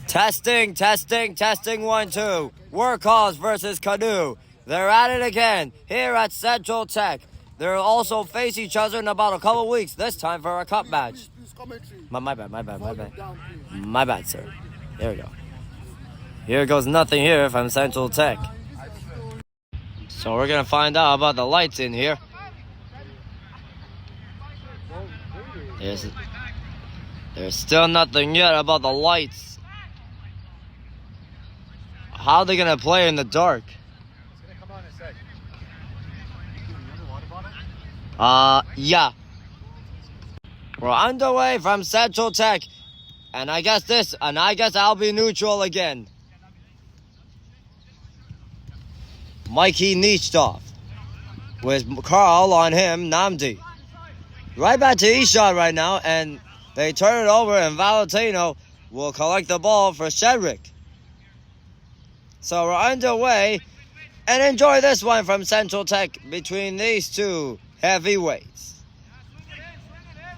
Testing, testing, testing, 1, 2. Workhaus versus Canoe. They're at it again here at Central Tech. They'll also face each other in about a couple weeks, this time for a cup match. My bad. My bad, sir. There we go. Here goes nothing here from Central Tech. So we're going to find out about the lights in here. There's still nothing yet about the lights. How are they going to play in the dark? Yeah. We're underway from Central Tech. And I guess I'll be neutral again. Mikey Nechtov with Carl on him, Namdi. Right back to E-shot right now, and they turn it over, and Valentino will collect the ball for Cedric. So we're underway, and enjoy this one from Central Tech between these two heavyweights.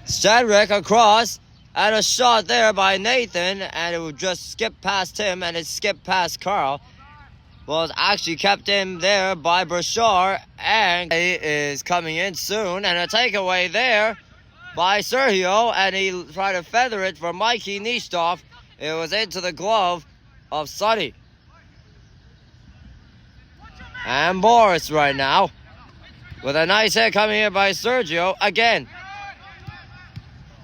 Cedric across, and a shot there by Nathan, and it would just skip past him, and it skipped past Carl. Well, it's actually kept in there by Brashar, and he is coming in soon, and a takeaway there by Sergio, and he tried to feather it for Mikey Nechtov. It was into the glove of Sonny. And Boris right now, with a nice hit coming here by Sergio, again.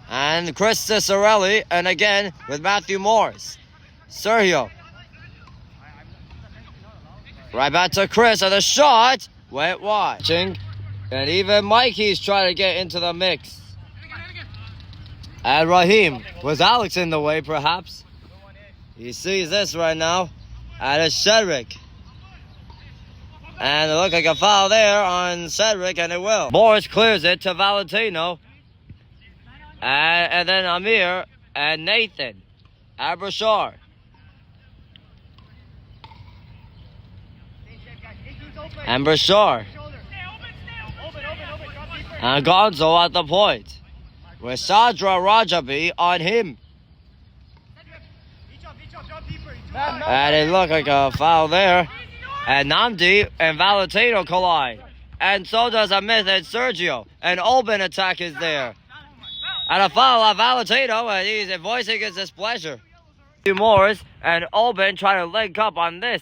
And Chris Cicerelli, and again with Matthew Morris. Sergio. Right back to Chris, and the shot went wide. And even Mikey's trying to get into the mix. And Raheem, was Alex in the way perhaps? He sees this right now. And it's Cedric. And it looked like a foul there on Cedric, and it will. Morris clears it to Valentino. And then Amir and Nathan. Abrashar. And Brashar. And Gonzo at the point. With Sadra Rajabi on him. And it looked like a foul there. And Namdi and Valentino collide. And so does Amit and Sergio. And Olben attack is there. And a foul on Valentino, and he's voicing his displeasure. Morris and Olben try to link up on this.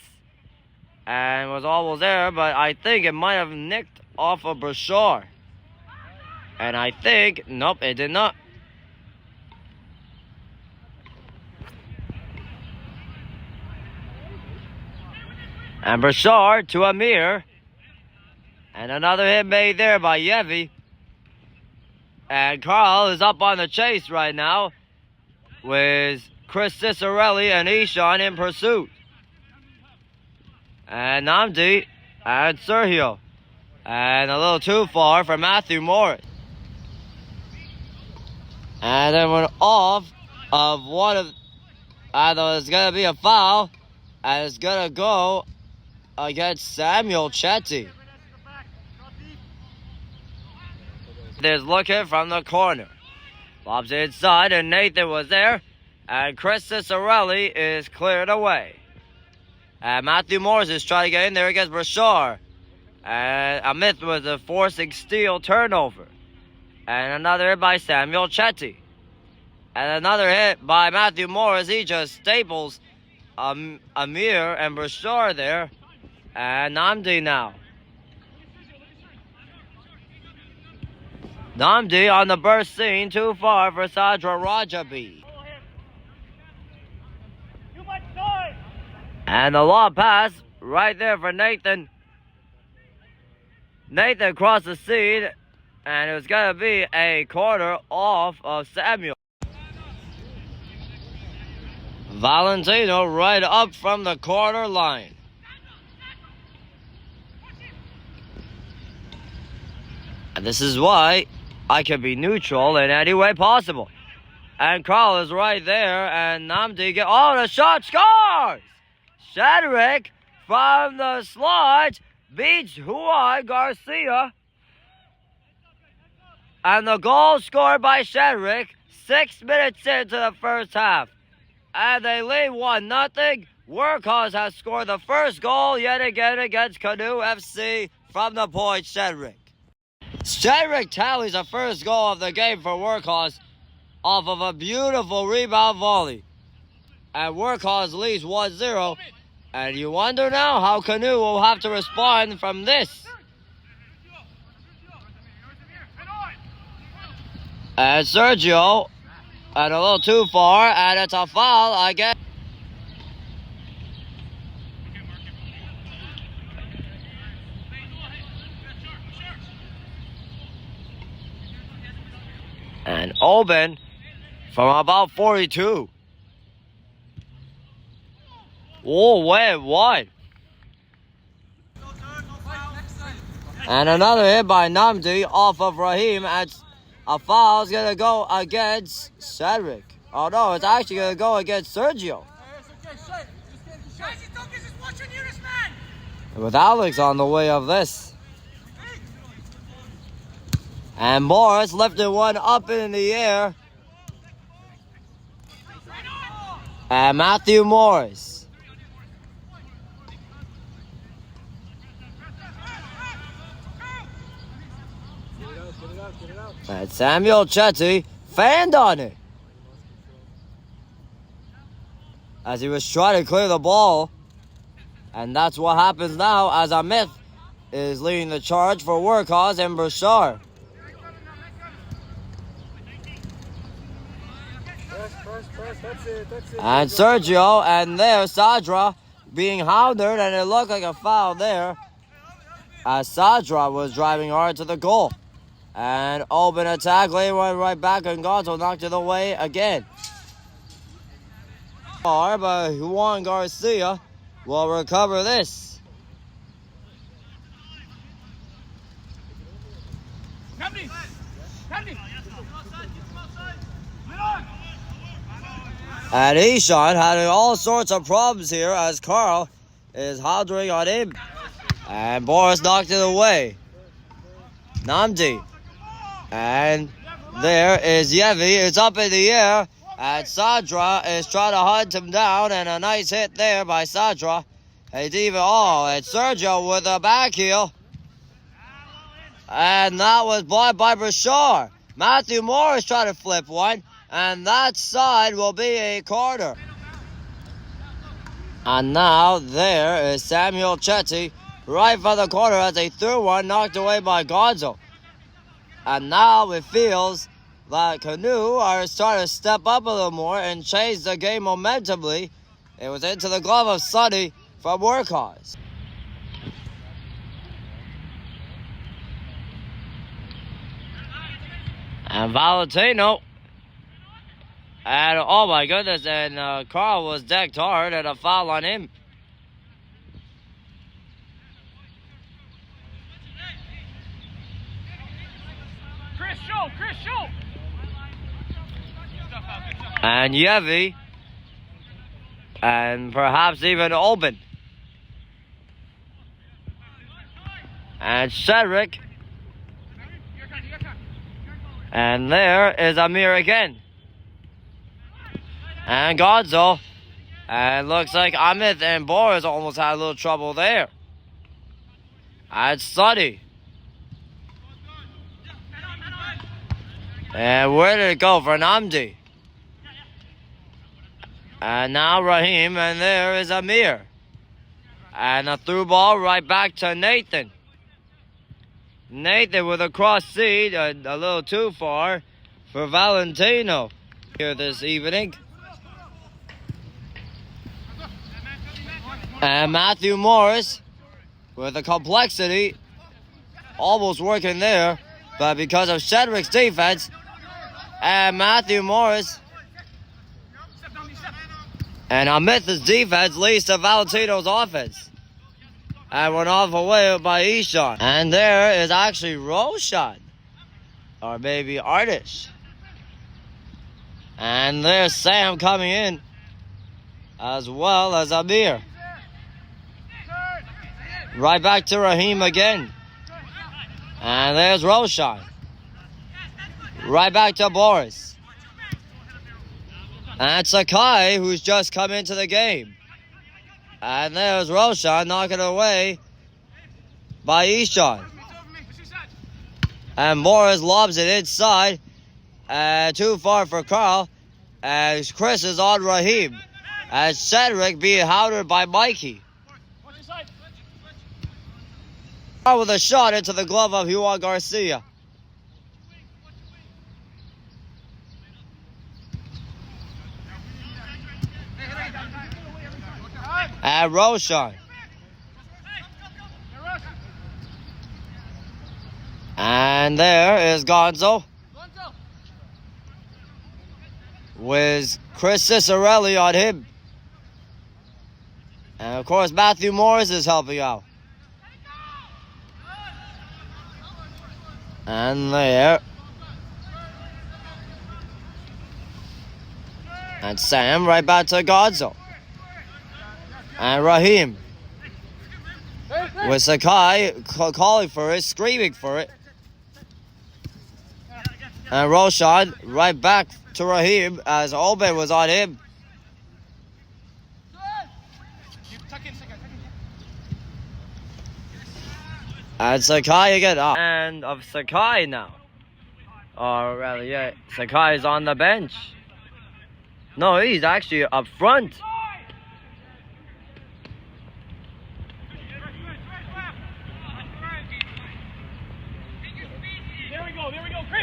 And was almost there, but I think it might have nicked off of Brashar. And I think, nope, it did not. And Brashar to Amir. And another hit made there by Yevi. And Carl is up on the chase right now with Chris Cicerelli and Ishan in pursuit. And Namdi and Sergio. And a little too far for Matthew Morris. And then went off of one of... I thought it was going to be a foul. And it's going to go against Samuel Chetty. There's looking from the corner. Lobs inside, and Nathan was there. And Chris Cicerelli is cleared away. And Matthew Morris is trying to get in there against Brashar. And Amit was a forcing steal turnover. And another hit by Samuel Chetty. And another hit by Matthew Morris. He just staples Amir and Brashar there. And Namdi now. Namdi on the burst scene, too far for Sadra Rajabi. And the long pass right there for Nathan. Nathan crossed the scene, and it was going to be a corner off of Samuel. Valentino right up from the corner line. And this is why I can be neutral in any way possible. And Carl is right there, and Namdi the shot scores! Cedric from the slot beats Juan Garcia. And the goal scored by Cedric 6 minutes into the first half. And they lead 1-0. Workhaus has scored the first goal yet again against Canoe FC from the point, Cedric. Cedric tallies the first goal of the game for Workhaus off of a beautiful rebound volley. And Workhaus leads 1-0. And you wonder now how Canoe will have to respond from this. And Sergio, and a little too far, and it's a foul, I guess. And Oben from about 42. Oh, wait, what? And another hit by Namdi off of Raheem. And a foul's going to go against Cedric. Oh, no, it's actually going to go against Sergio. With Alex on the way of this. And Morris lifted one up in the air. And Matthew Morris. And Samuel Chetty fanned on it. As he was trying to clear the ball. And that's what happens now as Amit is leading the charge for Workhaus and Bashar. And Sergio, and there Sadra being hounded, and it looked like a foul there as Sadra was driving hard to the goal. And open attack, later went right back, and Gonzo knocked it away again. But Juan Garcia will recover this. And Ishan had all sorts of problems here as Carl is hounding on him. And Boris knocked it away. Namdi. And there is Yevi. It's up in the air. And Sadra is trying to hunt him down. And a nice hit there by Sadra. And even and Sergio with a back heel. And that was blocked by Brashar. Matthew Morris trying to flip one. And that side will be a corner. And now there is Samuel Chetty right for the corner as they threw one knocked away by Gonzo. And now it feels that Canoe are starting to step up a little more and change the game momentumly. It was into the glove of Sonny from Workhaus. And Valentino. And oh my goodness, and Carl was decked hard and a foul on him. Chris, show! And Yevi. And perhaps even Oben. And Cedric. And there is Amir again. And Gonzo. And looks like Amit and Boris almost had a little trouble there. And Sonny. And where did it go for Namdi? And now Raheem, and there is Amir. And a through ball right back to Nathan. Nathan with a cross seat, a little too far for Valentino here this evening. And Matthew Morris with the complexity almost working there, but because of Cedric's defense, and Matthew Morris and Amit's defense leads to Valentino's offense. And went off away by Ishan. And there is actually Roshan. Or maybe Artish. And there's Sam coming in. As well as Amir. Right back to Raheem again. And there's Roshan. Right back to Boris. And Sakai, who's just come into the game. And there's Roshan knocking it away by Ishan. And Morris lobs it inside. Too far for Carl. As Chris is on Raheem. As Cedric being hounded by Mikey. With a shot into the glove of Juan Garcia. And Roshan. And there is Gonzo. With Chris Cicerelli on him. And of course Matthew Morris is helping out. And there. And Sam right back to Gonzo. And Raheem. With Sakai calling for it, screaming for it. And Roshan right back to Raheem as Obed was on him. And Sakai again. And of Sakai now. Or rather, yeah, Sakai is on the bench. No, he's actually up front.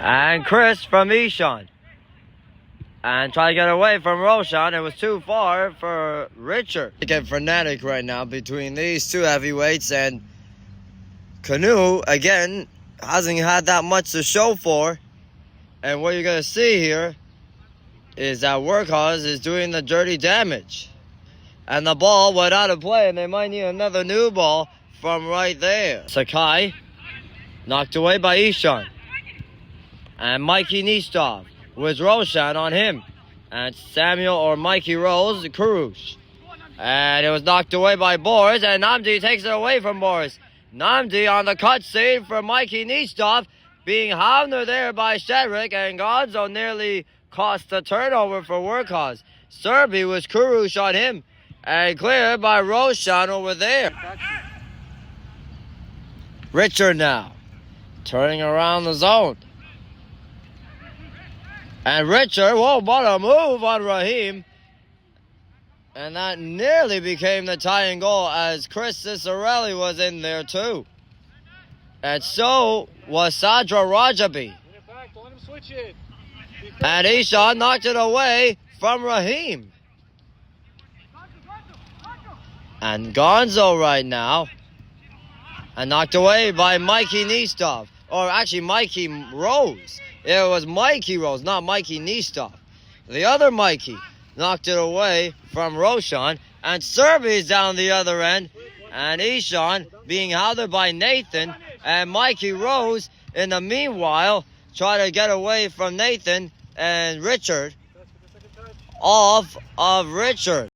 And Chris from Ishan. And try to get away from Roshan. It was too far for Richard. Getting frenetic right now between these two heavyweights. And Canoe, again, hasn't had that much to show for. And what you're going to see here is that Workhaus is doing the dirty damage. And the ball went out of play. And they might need another new ball from right there. Sakai knocked away by Ishan. And Mikey Nistov with Roshan on him. And Samuel or Mikey Rose, Kurush. And it was knocked away by Boris. And Namdi takes it away from Boris. Namdi on the cut save for Mikey Nistov. Being hounded there by Cedric. And Gonzo nearly cost the turnover for Workhaus. Serby was Kurush on him. And cleared by Roshan over there. Richard now. Turning around the zone. And Richard, whoa, what a move on Raheem. And that nearly became the tying goal as Chris Cicerelli was in there too. And so was Sadra Rajabi. And Ishan knocked it away from Raheem. And Gonzo right now. And knocked away by Mikey Nistov. Or actually Mikey Rose. It was Mikey Rose, not Mikey Nistov. The other Mikey knocked it away from Roshan. And Serby's down the other end. And Ishan being hounded by Nathan. And Mikey Rose, in the meanwhile, tried to get away from Nathan and Richard. Off of Richard.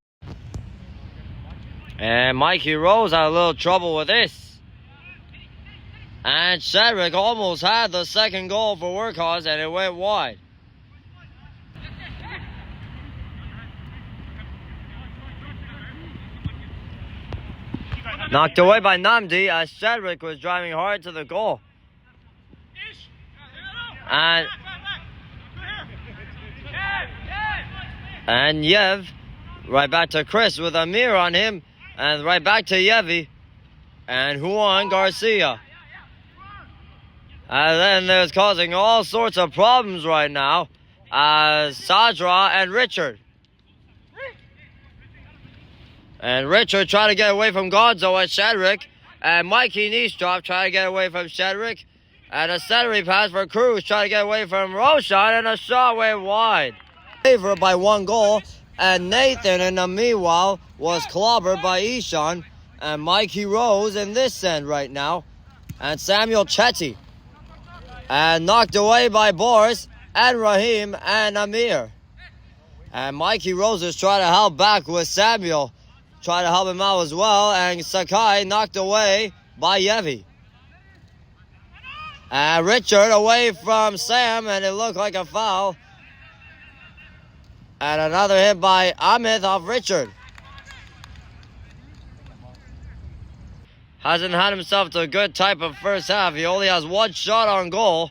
And Mikey Rose had a little trouble with this. And Cedric almost had the second goal for Workhaus, and it went wide. Knocked away by Namdi as Cedric was driving hard to the goal. And Yev, right back to Chris with Amir on him. And right back to Yevi. And Juan Garcia. And then there's causing all sorts of problems right now. Sadra and Richard. And Richard trying to get away from Gonzo and Cedric. And Mikey Nistov trying to get away from Cedric. And a centering pass for Cruz trying to get away from Roshan. And a shot went wide. Favor by one goal. And Nathan in the meanwhile was clobbered by Ishan. And Mikey Rose in this end right now. And Samuel Chetty. And knocked away by Boris and Raheem and Amir. And Mikey Rose is trying to help back with Samuel. Trying to help him out as well. And Sakai knocked away by Yevi. And Richard away from Sam. And it looked like a foul. And another hit by Ahmed off Richard. Hasn't had himself to a good type of first half. He only has one shot on goal.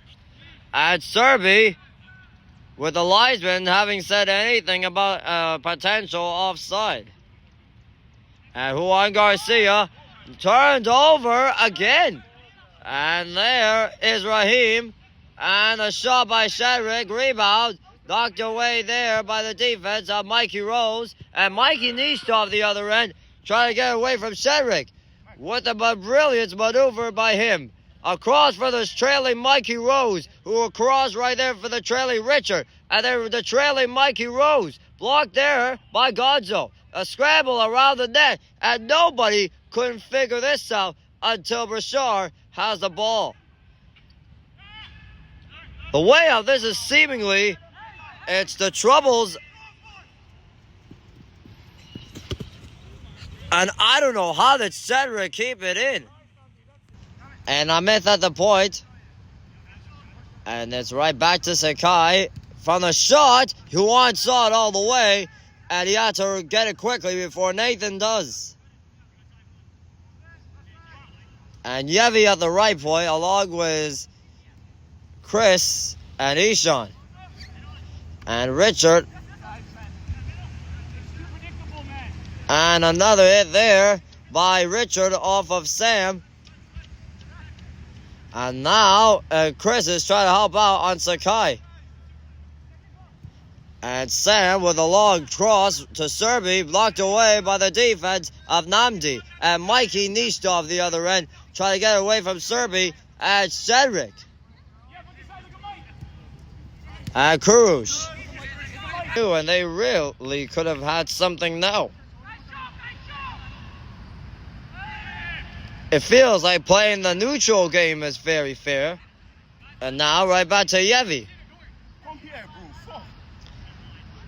And Serby, with the linesman having said anything about potential offside. And Juan Garcia turned over again. And there is Raheem. And a shot by Cedric. Rebound. Knocked away there by the defense of Mikey Rose. And Mikey niched off the other end. Trying to get away from Cedric. With a brilliant maneuver by him. Across for the trailing Mikey Rose, who across right there for the trailing Richard. And then the trailing Mikey Rose. Blocked there by Gonzo. A scramble around the net. And nobody couldn't figure this out until Brashar has the ball. The way of this is seemingly, it's the troubles. And I don't know how did Cedric keep it in. And Ahmed at the point. And it's right back to Sakai. From the shot, Juan saw it all the way. And he had to get it quickly before Nathan does. And Yevi at the right point, along with Chris and Ishan. And Richard. And another hit there by Richard off of Sam. And now Chris is trying to help out on Sakai. And Sam with a long cross to Serby, blocked away by the defense of Namdi. And Mikey niched off the other end, trying to get away from Serby and Cedric. And Kurush. And they really could have had something now. It feels like playing the neutral game is very fair. And now right back to Yevi.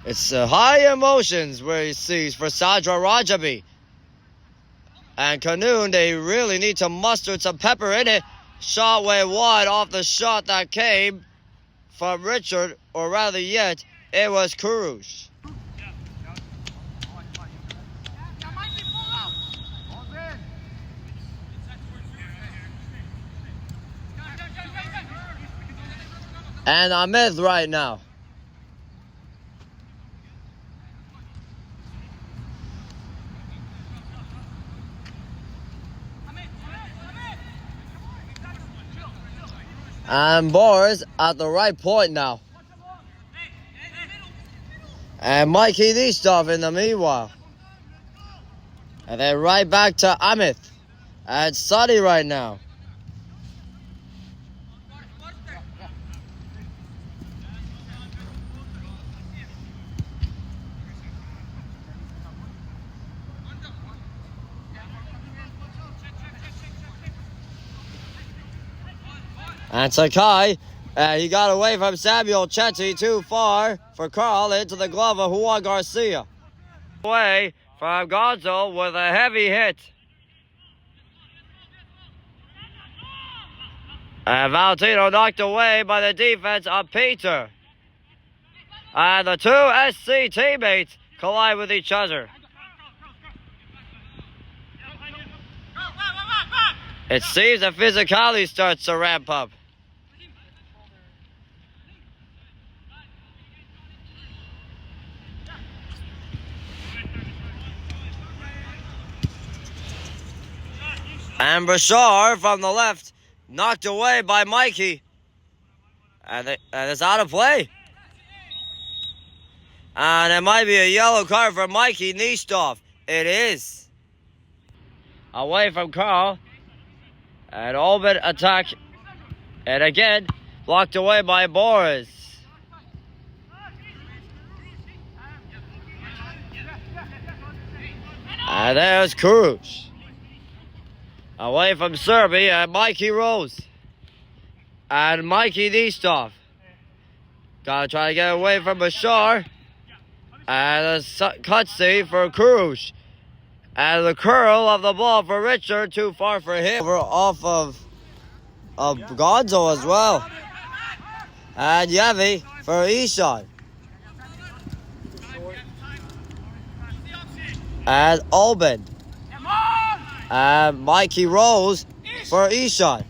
It's high emotions where he sees for Sadra Rajabi. And Canoe, they really need to muster some pepper in it. Shot way wide off the shot that came from Richard, or rather yet, it was Kurush. And Ahmed right now. And Boris at the right point now. And Mikey Nistov in the meanwhile. And then right back to Amit. And Sadi right now. And Sakai, he got away from Samuel Chetty too far for Carl into the glove of Juan Garcia. Away from Gonzo with a heavy hit. And Valentino knocked away by the defense of Peter. And the two SC teammates collide with each other. It seems that physicality starts to ramp up. And Brashar from the left, knocked away by Mikey. And it's out of play. And it might be a yellow card for Mikey Nistov. It is. Away from Carl. And Obed attack. And again, blocked away by Boris. And there's Kurush. Away from Serby and Mikey Rose. And Mikey Nistov. Gotta try to get away from Bashar. And a cutscene for Kurush. And the curl of the ball for Richard, too far for him. Over off of Gonzo as well. And Yevi for Ishan. And Oben. And Mikey rolls for Ishan.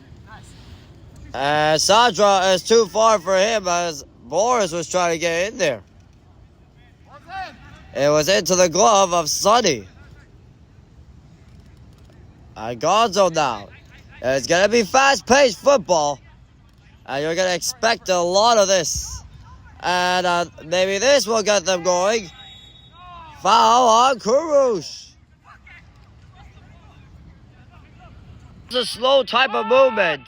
And Sandra is too far for him as Boris was trying to get in there. It was into the glove of Sonny. And Gonzo now. It's going to be fast-paced football. And you're going to expect a lot of this. And maybe this will get them going. Foul on Kurush. It's a slow type of movement.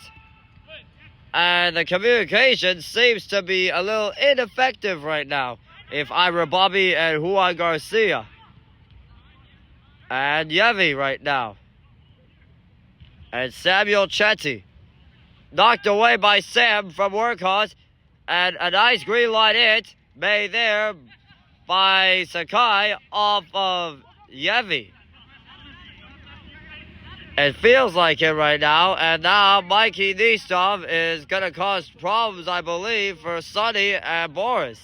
And the communication seems to be a little ineffective right now. If Ira Bobby and Juan Garcia. And Yevi right now. And Samuel Chetty. Knocked away by Sam from Workhaus. And a nice green light hit made there by Sakai off of Yevi. It feels like it right now. And now Mikey Nistov is going to cause problems, I believe, for Sonny and Boris.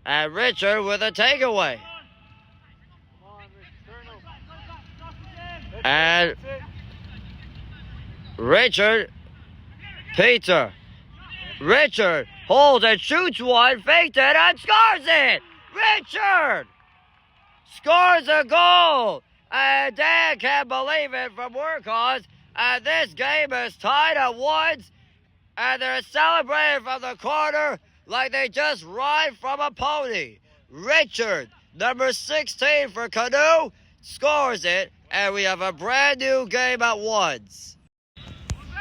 And Richard with a takeaway. And Richard, Peter. Richard holds and shoots one, faked it, and scores it! Richard scores a goal! And Dan can't believe it from Workhaus. And this game is tied at 1. And they're celebrating from the corner like they just ride from a pony. Richard, number 16 for Canoe, scores it. And we have a brand new game at 1.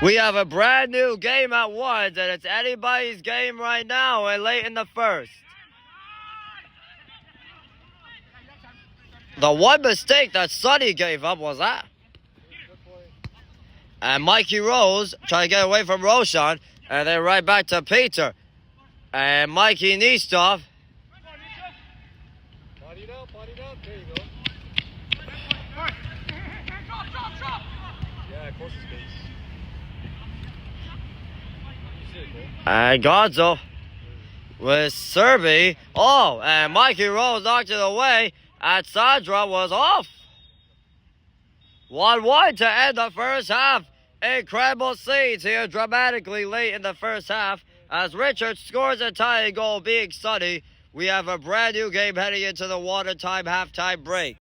We have a brand new game at 1, and it's anybody's game right now and late in the first. The one mistake that Sonny gave up was that. And Mikey Rose trying to get away from Roshan, and then right back to Peter. And Mikey Nistov. Body down, there you go. Yeah, close to space. And Gonzo with Serby. Oh, and Mikey Rose knocked it away. And Sandra was off. 1-1 to end the first half. Incredible scenes here dramatically late in the first half. As Richard scores a tying goal being Sonny. We have a brand new game heading into the watertime halftime break.